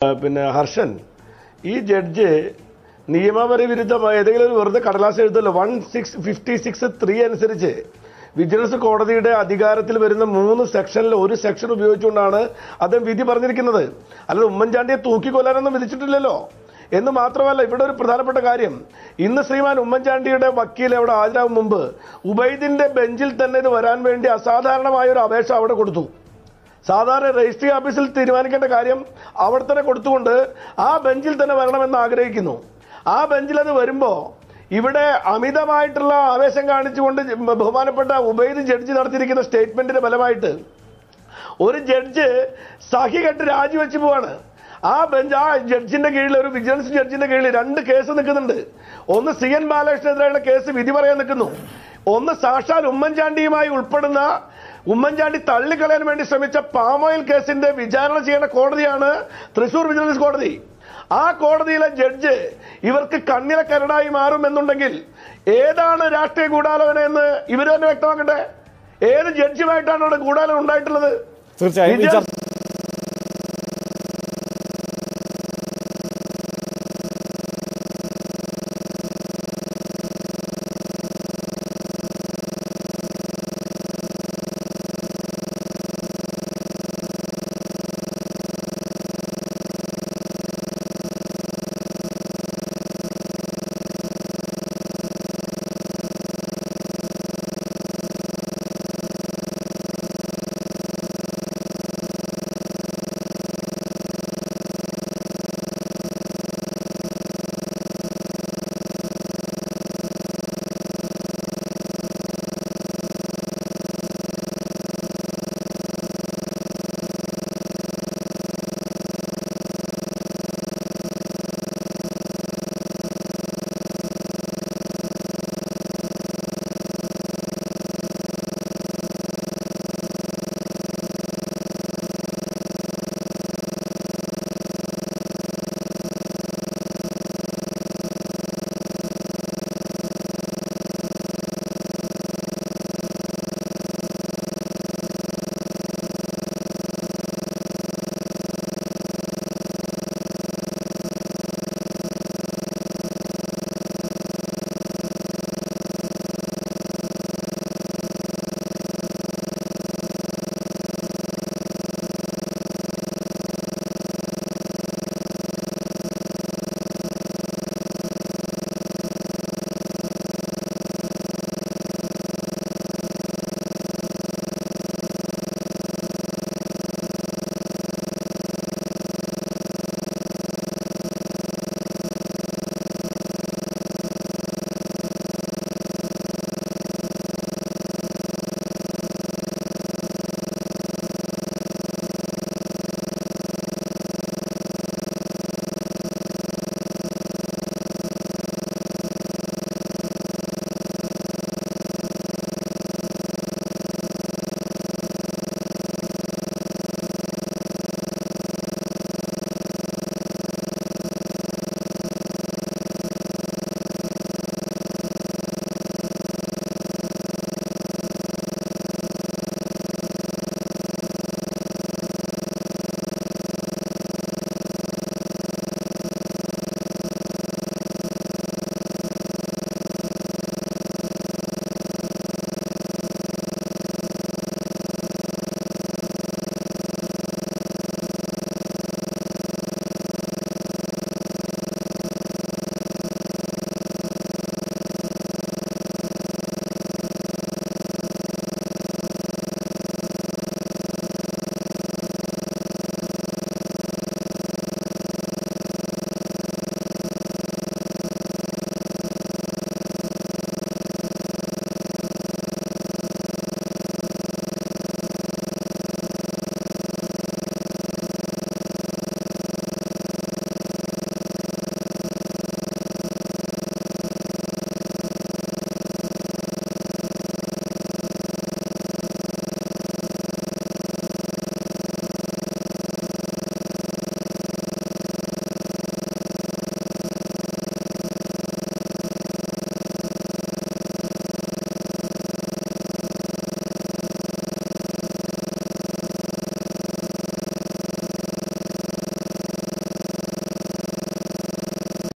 പിന്നെ ഹർഷൻ, ഈ ജഡ്ജ് നിയമപര വിരുദ്ധമായ ഏതെങ്കിലും വെറുതെ കടലാസ് എഴുതല്ലോ 1656(3) അനുസരിച്ച് വിജിലൻസ് കോടതിയുടെ അധികാരത്തിൽ വരുന്ന 3 സെക്ഷനിൽ ഒരു സെക്ഷൻ ഉപയോഗിച്ചുകൊണ്ടാണ് അദ്ദേഹം വിധി പറഞ്ഞിരിക്കുന്നത്. അല്ലാതെ ഉമ്മൻചാണ്ടിയെ തൂക്കിക്കൊല്ലാനൊന്നും വിധിച്ചിട്ടില്ലല്ലോ. എന്ന് മാത്രമല്ല, ഇവിടെ ഒരു പ്രധാനപ്പെട്ട കാര്യം, ഇന്ന് ശ്രീമാൻ ഉമ്മൻചാണ്ടിയുടെ വക്കീൽ അവിടെ ഹാജരാകും മുമ്പ് ഉബൈദിന്റെ ബെഞ്ചിൽ തന്നെ ഇത് വരാൻ വേണ്ടി അസാധാരണമായ ഒരു അപേക്ഷ അവിടെ കൊടുത്തു. സാധാരണ രജിസ്ട്രി ഓഫീസിൽ തീരുമാനിക്കേണ്ട കാര്യം അവിടെ തന്നെ കൊടുത്തുകൊണ്ട് ആ ബെഞ്ചിൽ തന്നെ വരണമെന്ന് ആഗ്രഹിക്കുന്നു. ആ ബെഞ്ചിൽ അത് വരുമ്പോൾ ഇവിടെ അമിതമായിട്ടുള്ള ആവേശം കാണിച്ചുകൊണ്ട് ബഹുമാനപ്പെട്ട ഉബൈദ് ജഡ്ജി നടത്തിയിരിക്കുന്ന സ്റ്റേറ്റ്മെന്റിന്റെ ഫലമായിട്ട് ഒരു ജഡ്ജ് സഹി കെട്ട് രാജിവെച്ച് പോവാണ്. ആ ജഡ്ജിന്റെ കീഴിൽ, ഒരു വിജിലൻസ് ജഡ്ജിന്റെ കീഴിൽ 2 കേസ് നിൽക്കുന്നുണ്ട്. ഒന്ന് CN ബാലകൃഷ്ണനെതിരെയുള്ള കേസ് വിധി പറയാൻ നിൽക്കുന്നു. ഒന്ന് സാക്ഷാൽ ഉമ്മൻചാണ്ടിയുമായി ഉൾപ്പെടുന്ന ഉമ്മൻചാണ്ടി തള്ളിക്കളയാൻ വേണ്ടി ശ്രമിച്ച പാമോയിൽ കേസിന്റെ വിചാരണ ചെയ്യേണ്ട കോടതിയാണ് തൃശൂർ വിജിലൻസ് കോടതി. ആ കോടതിയിലെ ജഡ്ജ് ഇവർക്ക് കണ്ണിലെ കരടായി മാറുമെന്നുണ്ടെങ്കിൽ ഏതാണ് രാഷ്ട്രീയ ഗൂഢാലോചന എന്ന് ഇവർ തന്നെ വ്യക്തമാക്കട്ടെ. ഏത് ജഡ്ജിയുമായിട്ടാണ് അവിടെ ഗൂഢാലോചന ഉണ്ടായിട്ടുള്ളത്? തീർച്ചയായും